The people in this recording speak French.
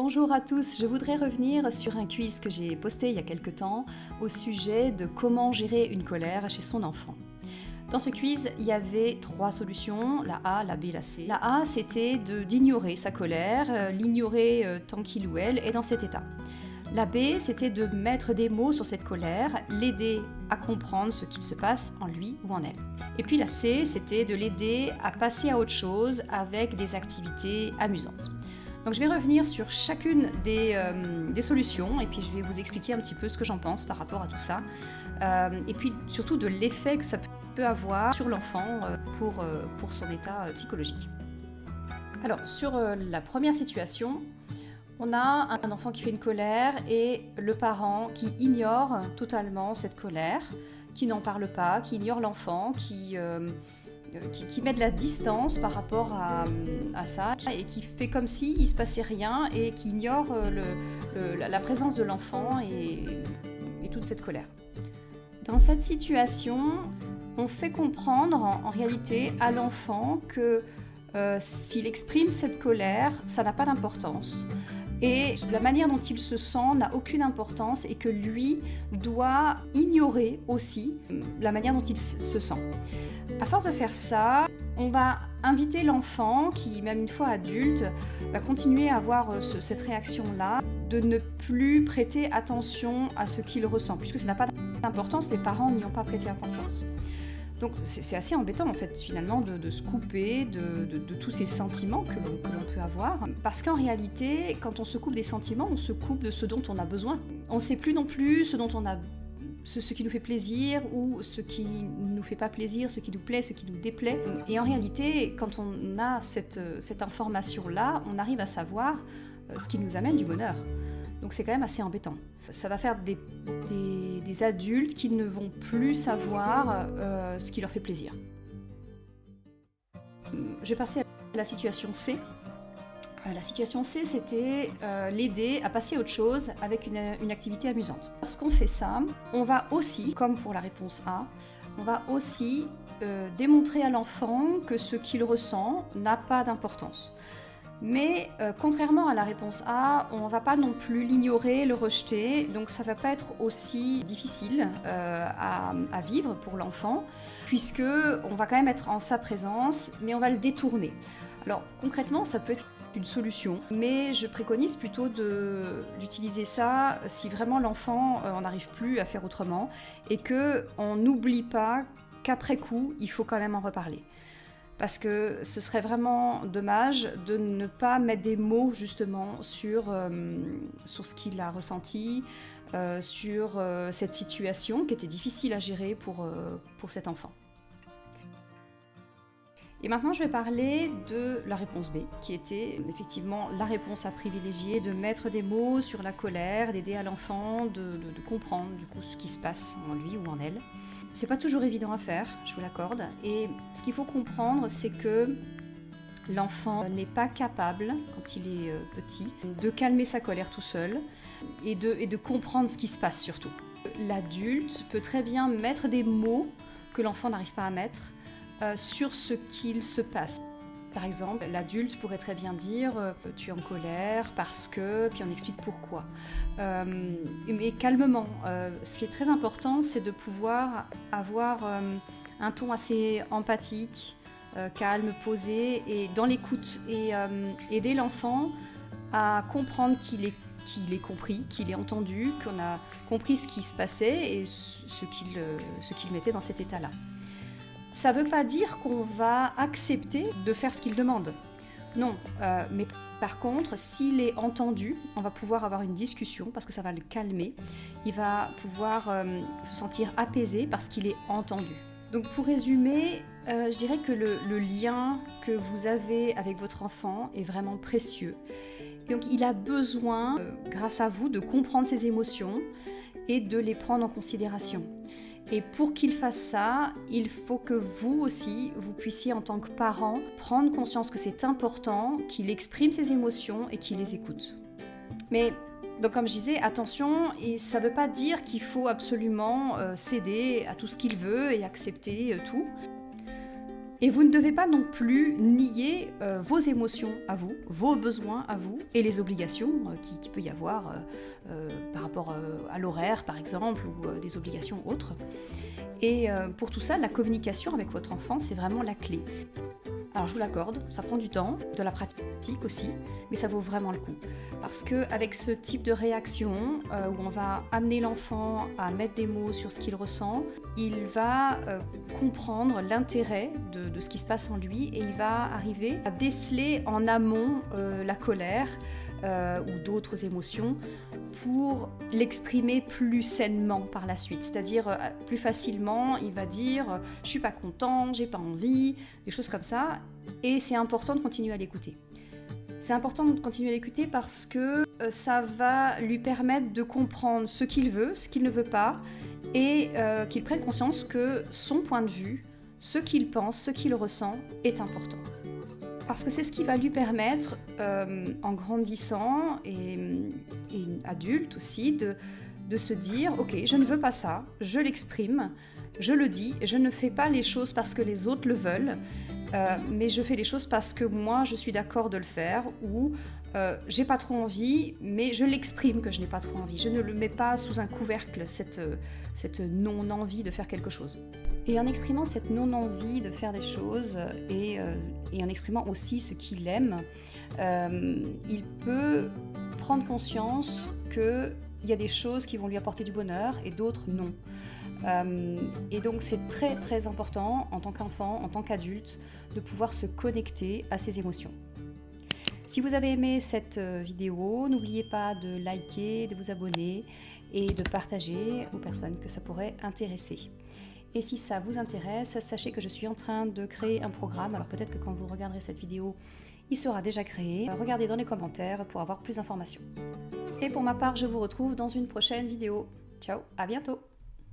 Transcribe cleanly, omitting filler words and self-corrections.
Bonjour à tous, je voudrais revenir sur un quiz que j'ai posté il y a quelque temps au sujet de comment gérer une colère chez son enfant. Dans ce quiz, il y avait 3 solutions, la A, la B, la C. La A, c'était d'ignorer sa colère, l'ignorer tant qu'il ou elle est dans cet état. La B, c'était de mettre des mots sur cette colère, l'aider à comprendre ce qu'il se passe en lui ou en elle. Et puis la C, c'était de l'aider à passer à autre chose avec des activités amusantes. Donc je vais revenir sur chacune des solutions et puis je vais vous expliquer un petit peu ce que j'en pense par rapport à tout ça. Et puis surtout de l'effet que ça peut avoir sur l'enfant pour son état psychologique. Alors sur la première situation, on a un enfant qui fait une colère et le parent qui ignore totalement cette colère, qui n'en parle pas, qui ignore l'enfant, qui met de la distance par rapport à ça et qui fait comme s'il ne se passait rien et qui ignore la présence de l'enfant et toute cette colère. Dans cette situation, on fait comprendre en réalité à l'enfant que s'il exprime cette colère, ça n'a pas d'importance. Et la manière dont il se sent n'a aucune importance et que lui doit ignorer aussi la manière dont il se sent. À force de faire ça, on va inviter l'enfant, qui même une fois adulte, va continuer à avoir cette réaction-là, de ne plus prêter attention à ce qu'il ressent, puisque ça n'a pas d'importance, les parents n'y ont pas prêté importance. Donc c'est assez embêtant en fait finalement de se couper de tous ces sentiments que l'on peut avoir, parce qu'en réalité, quand on se coupe des sentiments, on se coupe de ce dont on a besoin. On ne sait plus non plus ce qui nous fait plaisir ou ce qui ne nous fait pas plaisir, ce qui nous plaît, ce qui nous déplaît. Et en réalité, quand on a cette information-là, on arrive à savoir ce qui nous amène du bonheur. Donc c'est quand même assez embêtant. Ça va faire des adultes qui ne vont plus savoir ce qui leur fait plaisir. Je vais passer à la situation C. La situation C, c'était l'aider à passer à autre chose avec une activité amusante. Lorsqu'on fait ça, on va aussi, comme pour la réponse A, on va aussi démontrer à l'enfant que ce qu'il ressent n'a pas d'importance. Mais contrairement à la réponse A, on ne va pas non plus l'ignorer, le rejeter, donc ça ne va pas être aussi difficile à vivre pour l'enfant, puisque on va quand même être en sa présence, mais on va le détourner. Alors concrètement, ça peut être une solution, mais je préconise plutôt d'utiliser ça si vraiment l'enfant on n'arrive plus à faire autrement, et qu'on n'oublie pas qu'après coup, il faut quand même en reparler. Parce que ce serait vraiment dommage de ne pas mettre des mots justement sur ce qu'il a ressenti, sur cette situation qui était difficile à gérer pour cet enfant. Et maintenant, je vais parler de la réponse B, qui était effectivement la réponse à privilégier, de mettre des mots sur la colère, d'aider à l'enfant de comprendre du coup ce qui se passe en lui ou en elle. C'est pas toujours évident à faire, je vous l'accorde, et ce qu'il faut comprendre, c'est que l'enfant n'est pas capable, quand il est petit, de calmer sa colère tout seul et de comprendre ce qui se passe surtout. L'adulte peut très bien mettre des mots que l'enfant n'arrive pas à mettre sur ce qu'il se passe. Par exemple, l'adulte pourrait très bien dire « tu es en colère parce que… » puis on explique pourquoi. Mais calmement. Ce qui est très important, c'est de pouvoir avoir un ton assez empathique, calme, posé et dans l'écoute et aider l'enfant à comprendre qu'il est compris, qu'il est entendu, qu'on a compris ce qui se passait et ce qu'il mettait dans cet état-là. Ça ne veut pas dire qu'on va accepter de faire ce qu'il demande. Non, mais par contre, s'il est entendu, on va pouvoir avoir une discussion parce que ça va le calmer. Il va pouvoir se sentir apaisé parce qu'il est entendu. Donc pour résumer, je dirais que le lien que vous avez avec votre enfant est vraiment précieux. Et donc il a besoin, grâce à vous, de comprendre ses émotions et de les prendre en considération. Et pour qu'il fasse ça, il faut que vous aussi, vous puissiez en tant que parent prendre conscience que c'est important qu'il exprime ses émotions et qu'il les écoute. Mais donc comme je disais, attention, et ça ne veut pas dire qu'il faut absolument céder à tout ce qu'il veut et accepter tout. Et vous ne devez pas non plus nier vos émotions à vous, vos besoins à vous et les obligations qu'il peut y avoir par rapport à l'horaire par exemple ou des obligations autres. Et pour tout ça, la communication avec votre enfant, c'est vraiment la clé. Alors je vous l'accorde, ça prend du temps, de la pratique aussi, mais ça vaut vraiment le coup. Parce qu'avec ce type de réaction, où on va amener l'enfant à mettre des mots sur ce qu'il ressent, il va comprendre l'intérêt de ce qui se passe en lui et il va arriver à déceler en amont la colère ou d'autres émotions pour l'exprimer plus sainement par la suite. C'est-à-dire plus facilement, il va dire « je suis pas content, j'ai pas envie », des choses comme ça. Et c'est important de continuer à l'écouter. C'est important de continuer à l'écouter parce que ça va lui permettre de comprendre ce qu'il veut, ce qu'il ne veut pas, et qu'il prenne conscience que son point de vue, ce qu'il pense, ce qu'il ressent est important. Parce que c'est ce qui va lui permettre, en grandissant et adulte aussi, de se dire « Ok, je ne veux pas ça, je l'exprime, je le dis, je ne fais pas les choses parce que les autres le veulent, mais je fais les choses parce que moi je suis d'accord de le faire ou j'ai pas trop envie, mais je l'exprime que je n'ai pas trop envie. Je ne le mets pas sous un couvercle, cette non-envie de faire quelque chose. » Et en exprimant cette non-envie de faire des choses et en exprimant aussi ce qu'il aime, il peut prendre conscience qu'il y a des choses qui vont lui apporter du bonheur et d'autres non. Et donc c'est très très important en tant qu'enfant, en tant qu'adulte, de pouvoir se connecter à ses émotions. Si vous avez aimé cette vidéo, n'oubliez pas de liker, de vous abonner et de partager aux personnes que ça pourrait intéresser. Et si ça vous intéresse, sachez que je suis en train de créer un programme, alors peut-être que quand vous regarderez cette vidéo, il sera déjà créé. Regardez dans les commentaires pour avoir plus d'informations. Et pour ma part, je vous retrouve dans une prochaine vidéo. Ciao, à bientôt!